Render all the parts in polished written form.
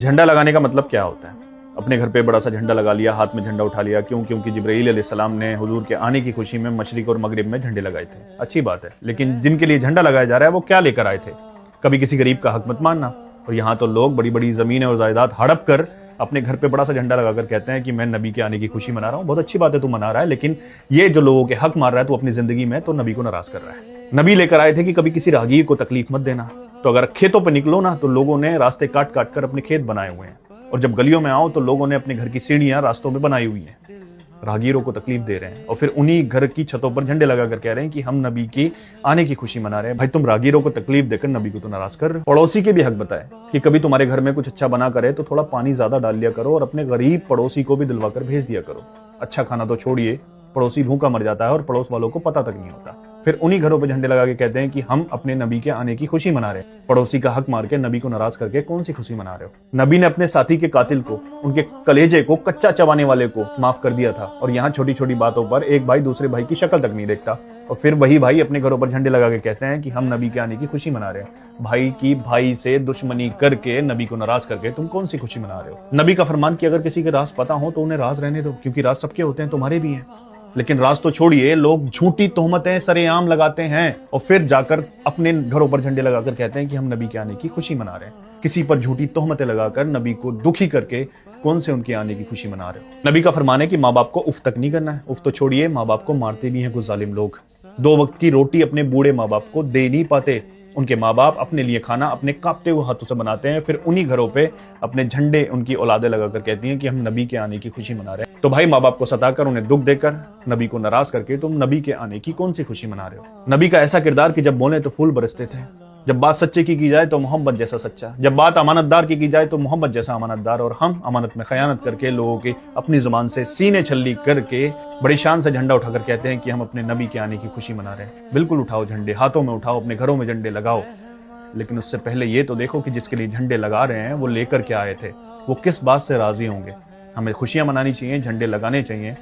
झंडा लगाने का मतलब क्या होता है؟ अपने घर पे बड़ा सा झंडा लगा लिया, हाथ में झंडा उठा लिया। क्यों? क्योंकि जिब्राईल अलैहिस्सलाम ने हुजूर के आने की खुशी में मशरिक और मगरिब में झंडे लगाए थे। अच्छी बात है, लेकिन जिनके लिए झंडा लगाया जा रहा है वो क्या लेकर आए थे? कभी किसी गरीब का हक मत मानना। और यहाँ तो लोग बड़ी बड़ी जमीनें और जायदाद हड़प कर अपने घर पे बड़ा सा झंडा लगाकर कहते हैं कि मैं नबी के आने की खुशी मना रहा हूँ। बहुत अच्छी बात है, तू मना रहा है, लेकिन ये जो लोगों के हक मार रहा है तो अपनी जिंदगी में तो नबी को नाराज कर रहा है। नबी लेकर आए थे कि कभी किसी राहगीर को तकलीफ मत देना। तो अगर खेतों पर निकलो ना तो लोगों ने रास्ते काट काट कर अपने खेत बनाए हुए हैं, और जब गलियों में आओ तो लोगों ने अपने घर की सीढ़ियां रास्तों में बनाई हुई हैं। राहगीरों को तकलीफ दे रहे हैं और फिर उन्हीं घर की छतों पर झंडे लगाकर कह रहे हैं कि हम नबी की आने की खुशी मना रहे हैं। भाई, तुम राहगीरों को तकलीफ देकर नबी को तो नाराज कर रहे हो। पड़ोसी के भी हक बताए कि कभी तुम्हारे घर में कुछ अच्छा बना करे तो थोड़ा पानी ज्यादा डाल लिया करो और अपने गरीब पड़ोसी को भी दिलवाकर भेज दिया करो। अच्छा खाना तो छोड़िए, पड़ोसी भूखा मर जाता है और पड़ोस वालों को पता तक नहीं होता। फिर उन्हीं घरों पे झंडे लगा के कहते हैं कि हम अपने नबी के आने की खुशी मना रहे हैं। पड़ोसी का हक मार के नबी को नाराज करके कौन सी खुशी मना रहे हो? नबी ने अपने साथी के कातिल को, उनके कलेजे को कच्चा चबाने वाले को माफ कर दिया था, और यहाँ छोटी छोटी बातों पर एक भाई दूसरे भाई की शक्ल तक नहीं देखता, और फिर वही भाई अपने घरों पर झंडे लगा के कहते हैं कि हम नबी के आने की खुशी मना रहे हैं। भाई की भाई से दुश्मनी करके नबी को नाराज करके तुम कौन सी खुशी मना रहे हो? नबी का फरमान कि अगर किसी के राज पता हो तो उन्हें राज रहने दो, क्योंकि राज सबके होते हैं, तुम्हारे भी हैं। लेकिन राज तो छोड़िए, लोग झूठी तोहमतें सरेआम लगाते हैं और फिर जाकर अपने घरों पर झंडे लगाकर कहते हैं कि हम नबी के आने की खुशी मना रहे हैं। किसी पर झूठी तोहमतें लगाकर नबी को दुखी करके कौन से उनके आने की खुशी मना रहे हो? नबी का फरमान है कि माँ बाप को उफ तक नहीं करना है। उफ तो छोड़िए, माँ बाप को मारते भी हैं कुछ जालिम लोग। 2 वक्त की रोटी अपने बूढ़े माँ बाप को दे नहीं पाते। उनके माँ बाप अपने लिए खाना अपने कांपते हुए हाथों से बनाते हैं, फिर उन्हीं घरों पे अपने झंडे उनकी औलादे लगाकर कहती हैं कि हम नबी के आने की खुशी मना रहे हैं। तो भाई, माँ बाप को सताकर, उन्हें दुख देकर, नबी को नाराज करके तुम नबी के आने की कौन सी खुशी मना रहे हो? नबी का ऐसा किरदार कि जब बोले तो फूल बरसते थे, जब बात सच्चे की जाए तो मोहम्मद जैसा सच्चा, जब बात अमानतदार की जाए तो मोहम्मद जैसा अमानतदार। और हम अमानत में खयानत करके लोगों की अपनी जुबान से सीने छल्ली करके बड़ी शान से झंडा उठाकर कहते हैं कि हम अपने नबी के आने की खुशी मना रहे हैं। बिल्कुल उठाओ झंडे, हाथों में उठाओ, अपने घरों में झंडे लगाओ, लेकिन उससे पहले ये तो देखो कि जिसके लिए झंडे लगा रहे हैं वो लेकर के आए थे, वो किस बात से राजी होंगे। हमें खुशियां मनानी चाहिए, झंडे लगाने चाहिए,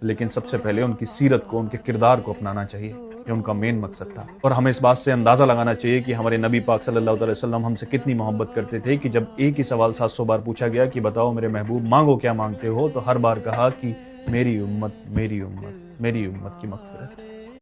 लेकिन सबसे पहले उनकी सीरत को, उनके किरदार को अपनाना चाहिए। ये उनका मेन मकसद था। और हमें इस बात से अंदाजा लगाना चाहिए कि हमारे नबी पाक सल्लल्लाहु अलैहि वसल्लम हमसे कितनी मोहब्बत करते थे कि जब एक ही सवाल 700 बार पूछा गया कि बताओ मेरे महबूब मांगो क्या मांगते हो, तो हर बार कहा कि मेरी उम्मत, मेरी उम्मत, मेरी उम्मत की मग़फ़िरत।